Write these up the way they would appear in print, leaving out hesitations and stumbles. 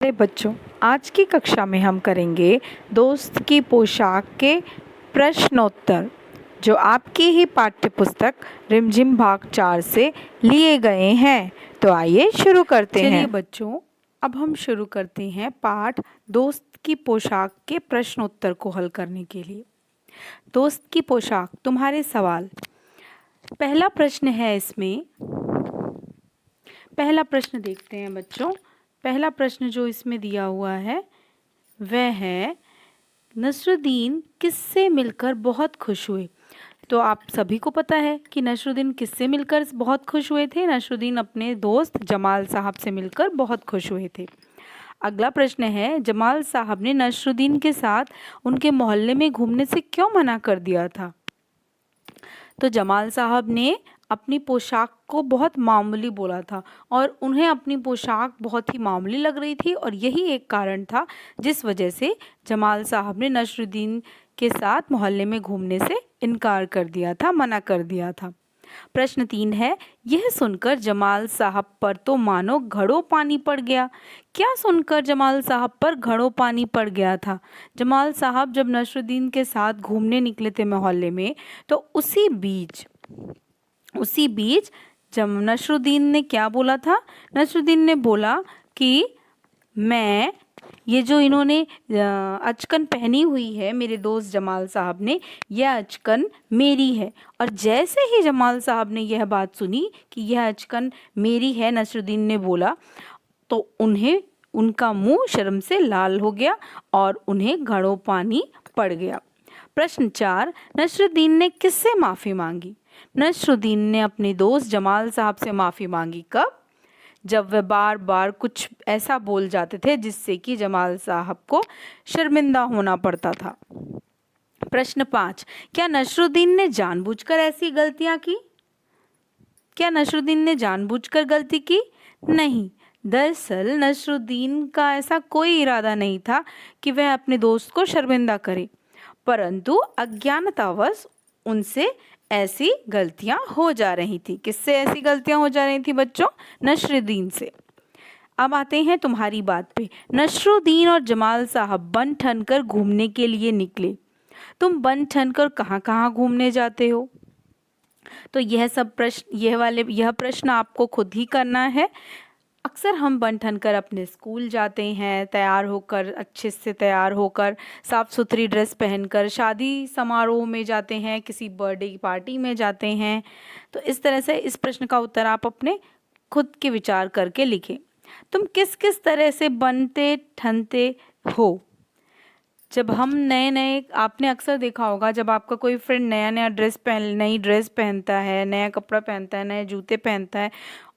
अरे बच्चों, आज की कक्षा में हम करेंगे दोस्त की पोशाक के प्रश्नोत्तर, जो आपकी ही पाठ्य पुस्तक रिमझिम भाग 4 से लिए गए हैं। तो आइए शुरू करते हैं। चलिए बच्चों, अब हम शुरू करते हैं पाठ दोस्त की पोशाक के प्रश्नोत्तर को हल करने के लिए। दोस्त की पोशाक, तुम्हारे सवाल। पहला प्रश्न है इसमें, पहला प्रश्न देखते हैं बच्चों। पहला प्रश्न जो इसमें दिया हुआ है वह है, नसरुद्दीन किससे मिलकर बहुत खुश हुए। तो आप सभी को पता है कि नसरुद्दीन किससे मिलकर बहुत खुश हुए थे। नसरुद्दीन अपने दोस्त जमाल साहब से मिलकर बहुत खुश हुए थे। अगला प्रश्न है, जमाल साहब ने नसरुद्दीन के साथ उनके मोहल्ले में घूमने से क्यों मना कर दिया था। तो जमाल साहब ने अपनी पोशाक को बहुत मामूली बोला था और उन्हें अपनी पोशाक बहुत ही मामूली लग रही थी, और यही एक कारण था जिस वजह से जमाल साहब ने नसरुद्दीन के साथ मोहल्ले में घूमने से इनकार कर दिया था, मना कर दिया था। प्रश्न 3 है, यह सुनकर जमाल साहब पर तो मानो घड़ों पानी पड़ गया। क्या सुनकर जमाल साहब पर घड़ों पानी पड़ गया था। जमाल साहब जब नसरुद्दीन के साथ घूमने निकले थे मोहल्ले में, तो उसी बीच जब नसरुद्दीन ने क्या बोला था। नसरुद्दीन ने बोला कि मैं ये जो इन्होंने अचकन पहनी हुई है मेरे दोस्त जमाल साहब ने, यह अचकन मेरी है। और जैसे ही जमाल साहब ने यह बात सुनी कि यह अचकन मेरी है, नसरुद्दीन ने बोला, तो उनका मुंह शर्म से लाल हो गया और उन्हें घड़ों पानी पड़ गया। प्रश्न 4, नसरुद्दीन ने किससे माफ़ी मांगी। नसरुद्दीन ने अपने दोस्त जमाल साहब से माफ़ी मांगी। कब? जब वह बार बार कुछ ऐसा बोल जाते थे जिससे कि जमाल साहब को शर्मिंदा होना पड़ता था। प्रश्न 5, क्या नसरुद्दीन ने जानबूझकर ऐसी गलतियां की। क्या नसरुद्दीन ने जानबूझकर गलती की? नहीं। दरअसल नसरुद्दीन का ऐसा कोई इरादा नहीं था कि वह अपने दोस्त को शर्मिंदा करे, परंतु अज्ञानतावश उनसे ऐसी गलतियां हो जा रही थी। किससे ऐसी गलतियां हो जा रही थी बच्चों? नसरुद्दीन से। अब आते हैं तुम्हारी बात पे। नसरुद्दीन और जमाल साहब बन ठन कर घूमने के लिए निकले। तुम बन ठन कर कहाँ कहाँ घूमने जाते हो? तो यह प्रश्न आपको खुद ही करना है। अक्सर हम बन ठन कर अपने स्कूल जाते हैं, तैयार होकर, अच्छे से तैयार होकर, साफ़ सुथरी ड्रेस पहनकर शादी समारोह में जाते हैं, किसी बर्थडे की पार्टी में जाते हैं। तो इस तरह से इस प्रश्न का उत्तर आप अपने खुद के विचार करके लिखें। तुम किस किस तरह से बनते ठनते हो। जब हम नए आपने अक्सर देखा होगा, जब आपका कोई फ्रेंड नई ड्रेस पहनता है, नया कपड़ा पहनता है, नए जूते पहनता है,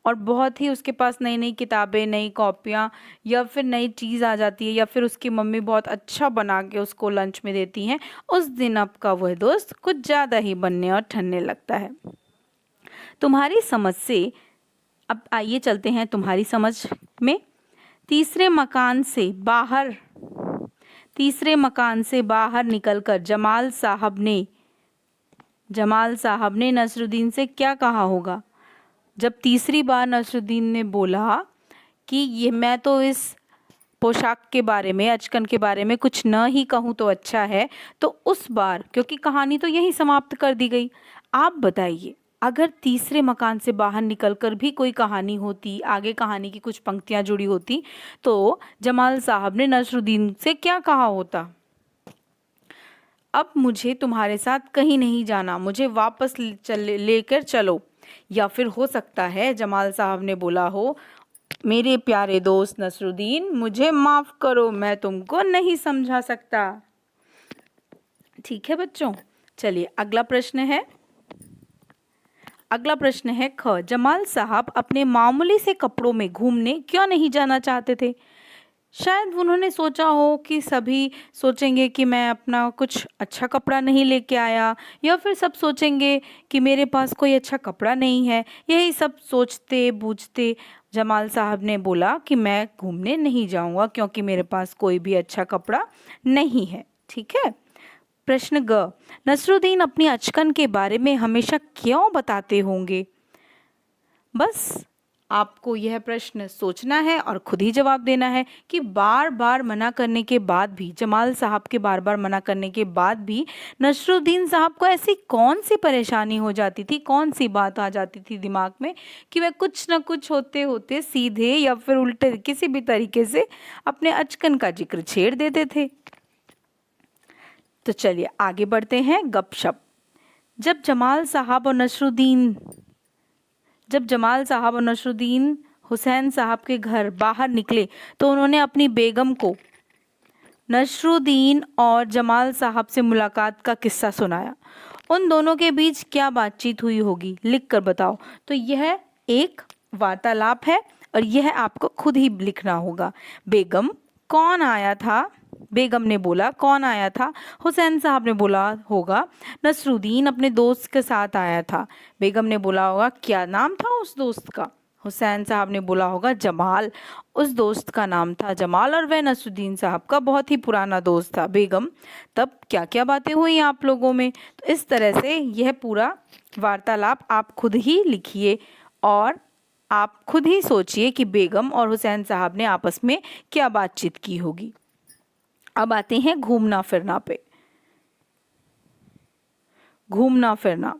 और बहुत ही उसके पास नई नई किताबें, नई कॉपियाँ या फिर नई चीज़ आ जाती है, या फिर उसकी मम्मी बहुत अच्छा बना के उसको लंच में देती हैं, उस दिन आपका वह दोस्त कुछ ज़्यादा ही बनने और ठनने लगता है। तुम्हारी समझ से अब आइए चलते हैं तुम्हारी समझ में। तीसरे मकान से बाहर निकलकर जमाल साहब ने नसरुद्दीन से क्या कहा होगा। जब तीसरी बार नसरुद्दीन ने बोला कि मैं तो इस पोशाक के बारे में, अचकन के बारे में कुछ न ही कहूँ तो अच्छा है, तो उस बार, क्योंकि कहानी तो यहीं समाप्त कर दी गई। आप बताइए, अगर तीसरे मकान से बाहर निकलकर भी कोई कहानी होती, आगे कहानी की कुछ पंक्तियाँ जुड़ी होती, तो जमाल साहब ने नसरुद्दीन से क्या कहा होता। अब मुझे तुम्हारे साथ कहीं नहीं जाना, मुझे वापस लेकर चलो। या फिर हो सकता है जमाल साहब ने बोला हो, मेरे प्यारे दोस्त नसरुद्दीन, मुझे माफ़ करो, मैं तुमको नहीं समझा सकता। ठीक है बच्चों, चलिए अगला प्रश्न है ख, जमाल साहब अपने मामूली से कपड़ों में घूमने क्यों नहीं जाना चाहते थे। शायद उन्होंने सोचा हो कि सभी सोचेंगे कि मैं अपना कुछ अच्छा कपड़ा नहीं लेके आया, या फिर सब सोचेंगे कि मेरे पास कोई अच्छा कपड़ा नहीं है। यही सब सोचते बूझते जमाल साहब ने बोला कि मैं घूमने नहीं जाऊंगा क्योंकि मेरे पास कोई भी अच्छा कपड़ा नहीं है। ठीक है। प्रश्न ग, नसरुद्दीन अपनी अचकन के बारे में हमेशा क्यों बताते होंगे। बस आपको यह प्रश्न सोचना है और खुद ही जवाब देना है कि बार बार मना करने के बाद भी, जमाल साहब के बार बार मना करने के बाद भी नसरुद्दीन साहब को ऐसी कौन सी परेशानी हो जाती थी, कौन सी बात आ जाती थी दिमाग में कि वह कुछ न कुछ होते होते सीधे या फिर उल्टे किसी भी तरीके से अपने अचकन का जिक्र छेड़ देते थे। तो चलिए आगे बढ़ते हैं गपशप। जब जमाल साहब और नसरुद्दीन हुसैन साहब के घर बाहर निकले तो उन्होंने अपनी बेगम को नसरुद्दीन और जमाल साहब से मुलाकात का किस्सा सुनाया। उन दोनों के बीच क्या बातचीत हुई होगी, लिख कर बताओ। तो यह एक वार्तालाप है और यह आपको खुद ही लिखना होगा। बेगम, कौन आया था? बेगम ने बोला, कौन आया था? हुसैन साहब ने बोला होगा, नसरुद्दीन अपने दोस्त के साथ आया था। बेगम ने बोला होगा, क्या नाम था उस दोस्त का? हुसैन साहब ने बोला होगा, जमाल। उस दोस्त का नाम था जमाल और वह नसरुद्दीन साहब का बहुत ही पुराना दोस्त था। बेगम, तब क्या क्या बातें हुई आप लोगों में? तो इस तरह से यह पूरा वार्तालाप आप खुद ही लिखिए और आप खुद ही सोचिए कि बेगम और हुसैन साहब ने आपस में क्या बातचीत की होगी। अब आते हैं घूमना फिरना पे। घूमना फिरना।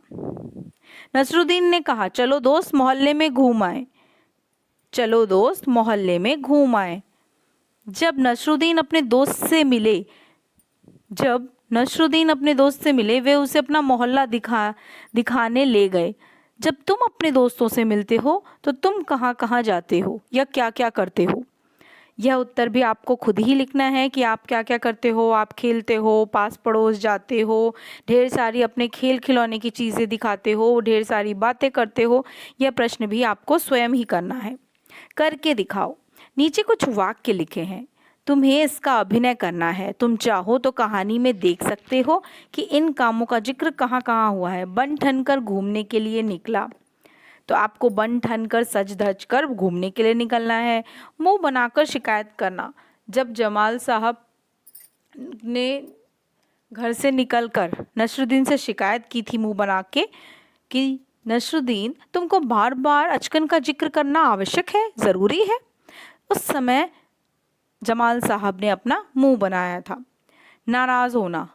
नसरुद्दीन ने कहा, चलो दोस्त मोहल्ले में घूम आए। चलो दोस्त मोहल्ले में घूम आए। जब नसरुद्दीन अपने दोस्त से मिले वे उसे अपना मोहल्ला दिखाने ले गए। जब तुम अपने दोस्तों से मिलते हो तो तुम कहाँ कहाँ जाते हो या क्या क्या करते हो? यह उत्तर भी आपको खुद ही लिखना है कि आप क्या क्या करते हो। आप खेलते हो, पास पड़ोस जाते हो, ढेर सारी अपने खेल खिलौने की चीज़ें दिखाते हो, ढेर सारी बातें करते हो। यह प्रश्न भी आपको स्वयं ही करना है। करके दिखाओ। नीचे कुछ वाक्य लिखे हैं, तुम्हें इसका अभिनय करना है। तुम चाहो तो कहानी में देख सकते हो कि इन कामों का जिक्र कहाँ कहाँ हुआ है। बन ठन कर घूमने के लिए निकला, तो आपको बन ठन कर सज धज कर घूमने के लिए निकलना है। मुंह बनाकर शिकायत करना। जब जमाल साहब ने घर से निकलकर नसरुद्दीन से शिकायत की थी मुंह बना के कि नसरुद्दीन, तुमको बार बार अचकन का जिक्र करना आवश्यक है, ज़रूरी है, उस समय जमाल साहब ने अपना मुंह बनाया था। नाराज़ होना।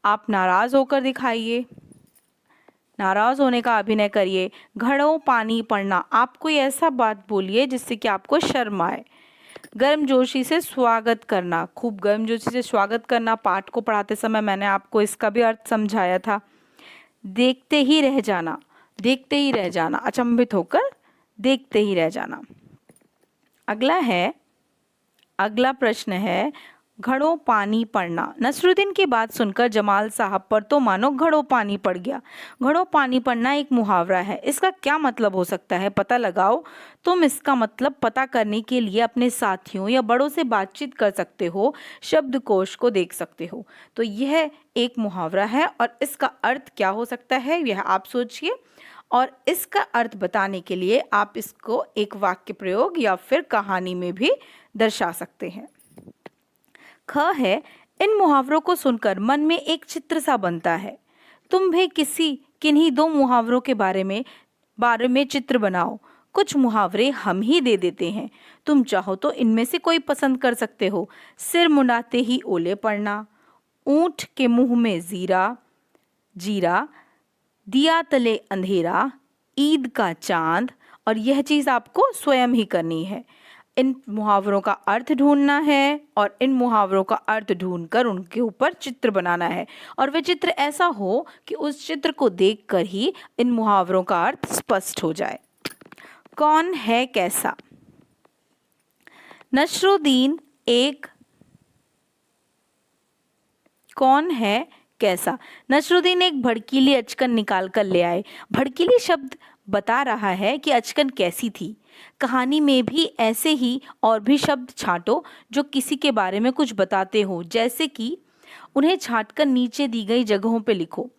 आप नाराज़ होकर दिखाइए, नाराज़ होने का अभिनय करिए। घड़ों पानी पड़ना। आप कोई ऐसा बात बोलिए जिससे कि आपको शर्म आए। गर्मजोशी से स्वागत करना। खूब गर्मजोशी से स्वागत करना। पाठ को पढ़ाते समय मैंने आपको इसका भी अर्थ समझाया था। देखते ही रह जाना, अचंभित होकर देखते ही रह जाना। अगला प्रश्न है घड़ों पानी पड़ना। नसरुद्दीन की बात सुनकर जमाल साहब पर तो मानो घड़ों पानी पड़ गया। घड़ों पानी पड़ना एक मुहावरा है। इसका क्या मतलब हो सकता है, पता लगाओ। तुम इसका मतलब पता करने के लिए अपने साथियों या बड़ों से बातचीत कर सकते हो, शब्दकोश को देख सकते हो। तो यह एक मुहावरा है और इसका अर्थ क्या हो सकता है यह आप सोचिए और इसका अर्थ बताने के लिए आप इसको एक वाक्य प्रयोग या फिर कहानी में भी दर्शा सकते हैं। ख है, इन मुहावरों को सुनकर मन में एक चित्र सा बनता है। तुम भी किन्हीं दो मुहावरों के बारे में चित्र बनाओ। कुछ मुहावरे हम ही दे देते हैं, तुम चाहो तो इनमें से कोई पसंद कर सकते हो। सिर मुंडाते ही ओले पड़ना, ऊंट के मुंह में जीरा, दिया तले अंधेरा, ईद का चांद। और यह चीज़ आपको स्वयं ही करनी है। इन मुहावरों का अर्थ ढूंढना है और इन मुहावरों का अर्थ ढूंढकर उनके ऊपर चित्र बनाना है और वह चित्र ऐसा हो कि उस चित्र को देखकर ही इन मुहावरों का अर्थ स्पष्ट हो जाए। कौन है कैसा? नसरुद्दीन एक भड़कीली अचकन निकाल कर ले आए। भड़कीली शब्द बता रहा है कि अचकन कैसी थी। कहानी में भी ऐसे ही और भी शब्द छांटो जो किसी के बारे में कुछ बताते हो, जैसे कि उन्हें छांटकर नीचे दी गई जगहों पे लिखो।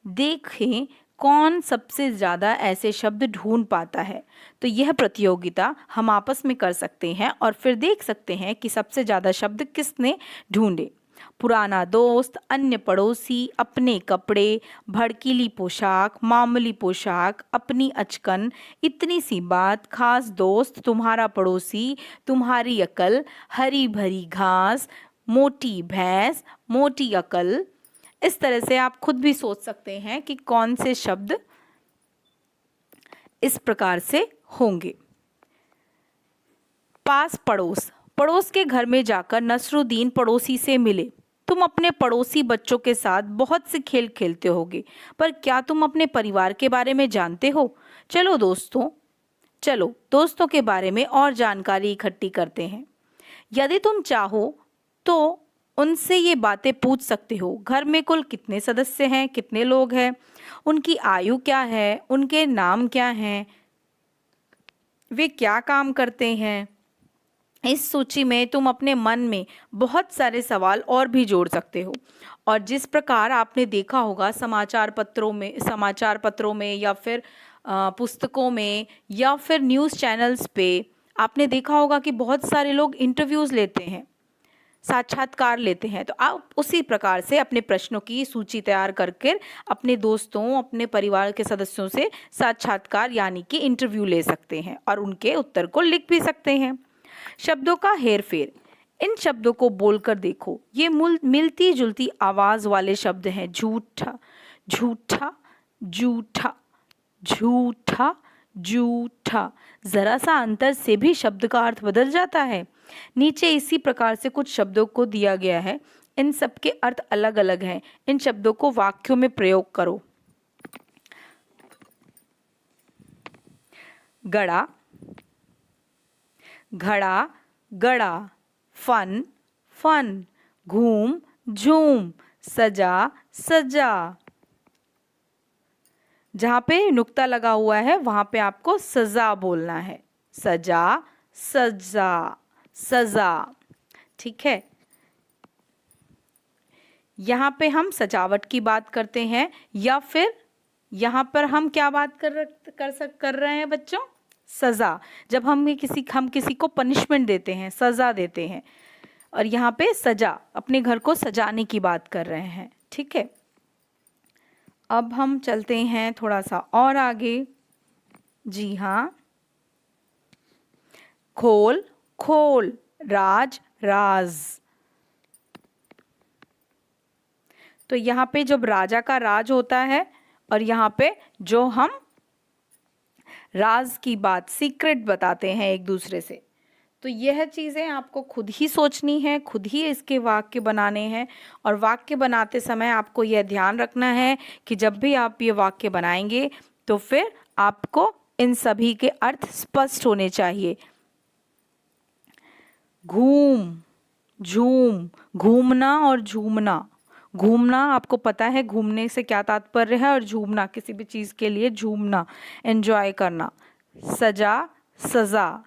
देखें कौन सबसे ज़्यादा ऐसे शब्द ढूंढ पाता है। तो यह प्रतियोगिता हम आपस में कर सकते हैं और फिर देख सकते हैं कि सबसे ज़्यादा शब्द किसने ढूंढे। पुराना दोस्त, अन्य पड़ोसी, अपने कपड़े, भड़कीली पोशाक, मामूली पोशाक, अपनी अचकन, इतनी सी बात, खास दोस्त, तुम्हारा पड़ोसी, तुम्हारी अकल, हरी भरी घास, मोटी भैंस, मोटी अकल। इस तरह से आप खुद भी सोच सकते हैं कि कौन से शब्द इस प्रकार से होंगे। पास पड़ोस, पड़ोस के घर में जाकर नसरुद्दीन पड़ोसी से मिले। तुम अपने पड़ोसी बच्चों के साथ बहुत से खेल खेलते होगे, पर क्या तुम अपने परिवार के बारे में जानते हो? चलो दोस्तों के बारे में और जानकारी इकट्ठी करते हैं। यदि तुम चाहो तो उनसे ये बातें पूछ सकते हो। घर में कुल कितने सदस्य हैं, कितने लोग हैं, उनकी आयु क्या है, उनके नाम क्या हैं, वे क्या काम करते हैं। इस सूची में तुम अपने मन में बहुत सारे सवाल और भी जोड़ सकते हो। और जिस प्रकार आपने देखा होगा समाचार पत्रों में या फिर पुस्तकों में या फिर न्यूज़ चैनल्स पे आपने देखा होगा कि बहुत सारे लोग इंटरव्यूज़ लेते हैं, साक्षात्कार लेते हैं। तो आप उसी प्रकार से अपने प्रश्नों की सूची तैयार करके अपने दोस्तों, अपने परिवार के सदस्यों से साक्षात्कार यानी कि इंटरव्यू ले सकते हैं और उनके उत्तर को लिख भी सकते हैं। शब्दों का हेरफेर, इन शब्दों को बोलकर देखो। ये मिलती जुलती आवाज वाले शब्द हैं। झूठा, झूठा, जूठा, झूठा, जूठा। जरा सा अंतर से भी शब्द का अर्थ बदल जाता है। नीचे इसी प्रकार से कुछ शब्दों को दिया गया है। इन सब के अर्थ अलग अलग हैं। इन शब्दों को वाक्यों में प्रयोग करो। गड़ा, घड़ा, गड़ा। फन, फन। घूम, झूम। सजा, सजा। जहाँ पे नुक्ता लगा हुआ है वहाँ पे आपको सजा बोलना है। सजा, सजा, सजा। ठीक है। यहाँ पे हम सजावट की बात करते हैं या फिर यहाँ पर हम क्या बात कर रहे हैं बच्चों? सजा। जब हम किसी को पनिशमेंट देते हैं, सजा देते हैं। और यहाँ पे सजा, अपने घर को सजाने की बात कर रहे हैं। ठीक है। अब हम चलते हैं थोड़ा सा और आगे। जी हाँ। खोल, खोल। राज, राज। तो यहाँ पे जब राजा का राज होता है और यहाँ पे जो हम राज की बात, सीक्रेट बताते हैं एक दूसरे से, तो यह चीज़ें आपको खुद ही सोचनी है, खुद ही इसके वाक्य बनाने हैं। और वाक्य बनाते समय आपको यह ध्यान रखना है कि जब भी आप ये वाक्य बनाएंगे तो फिर आपको इन सभी के अर्थ स्पष्ट होने चाहिए। घूम, झूम। घूमना और झूमना। घूमना आपको पता है घूमने से क्या तात्पर्य है, और झूमना किसी भी चीज़ के लिए झूमना, एंजॉय करना। सजा, सजा,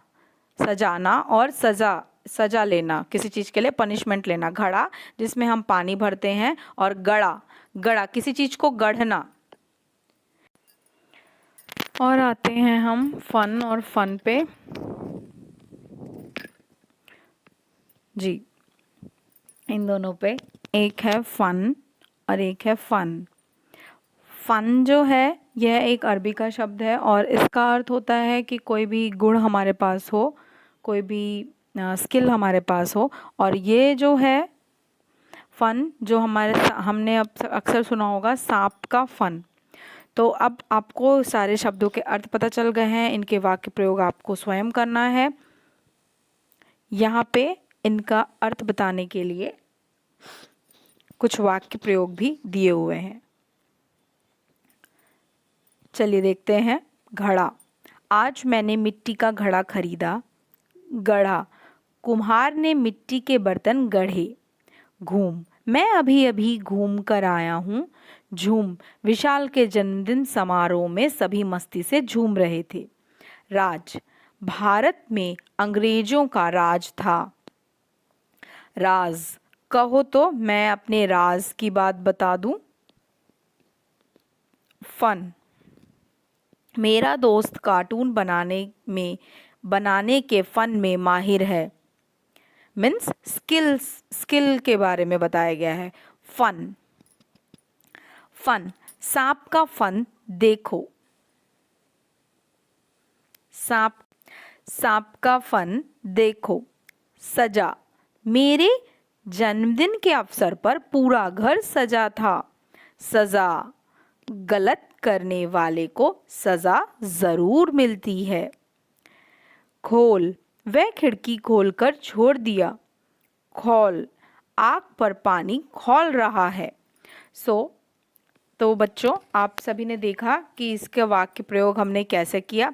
सजाना और सजा, सजा लेना, किसी चीज़ के लिए पनिशमेंट लेना। घड़ा, जिसमें हम पानी भरते हैं, और गड़ा, गड़ा किसी चीज़ को गढ़ना। और आते हैं हम फन और फन पे। जी, इन दोनों पे, एक है फन और एक है फन। फन जो है यह एक अरबी का शब्द है और इसका अर्थ होता है कि कोई भी गुण हमारे पास हो, कोई भी स्किल हमारे पास हो। और ये जो है फन, जो हमने अब अक्सर सुना होगा सांप का फन। तो अब आपको सारे शब्दों के अर्थ पता चल गए हैं, इनके वाक्य प्रयोग आपको स्वयं करना है। यहाँ पे इनका अर्थ बताने के लिए कुछ वाक्य प्रयोग भी दिए हुए हैं। चलिए देखते हैं। घड़ा, आज मैंने मिट्टी का घड़ा खरीदा। गढ़ा, कुम्हार ने मिट्टी के बर्तन गढ़े। घूम, मैं अभी अभी घूम कर आया हूँ। झूम, विशाल के जन्मदिन समारोह में सभी मस्ती से झूम रहे थे। राज, भारत में अंग्रेजों का राज था। राज, कहो तो मैं अपने राज की बात बता दूं। फन, मेरा दोस्त कार्टून बनाने के फन में माहिर है। मीन्स स्किल के बारे में बताया गया है। फन, फन, सांप का फन देखो, सांप का फन देखो। सजा, मेरे जन्मदिन के अवसर पर पूरा घर सजा था। सजा, गलत करने वाले को सजा जरूर मिलती है। खोल, वह खिड़की खोलकर छोड़ दिया। खौल, आग पर पानी खौल रहा है। तो बच्चों, आप सभी ने देखा कि इसके वाक्य प्रयोग हमने कैसे किया।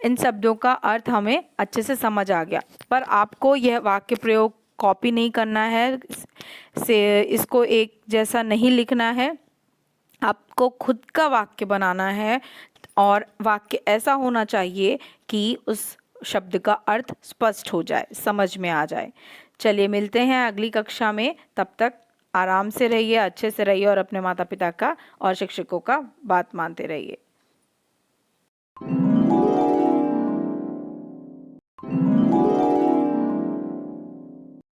इन शब्दों का अर्थ हमें अच्छे से समझ आ गया, पर आपको यह वाक्य प्रयोग कॉपी नहीं करना है, इसको एक जैसा नहीं लिखना है, आपको खुद का वाक्य बनाना है और वाक्य ऐसा होना चाहिए कि उस शब्द का अर्थ स्पष्ट हो जाए, समझ में आ जाए। चलिए मिलते हैं अगली कक्षा में, तब तक आराम से रहिए, अच्छे से रहिए और अपने माता पिता का और शिक्षकों का बात मानते रहिए।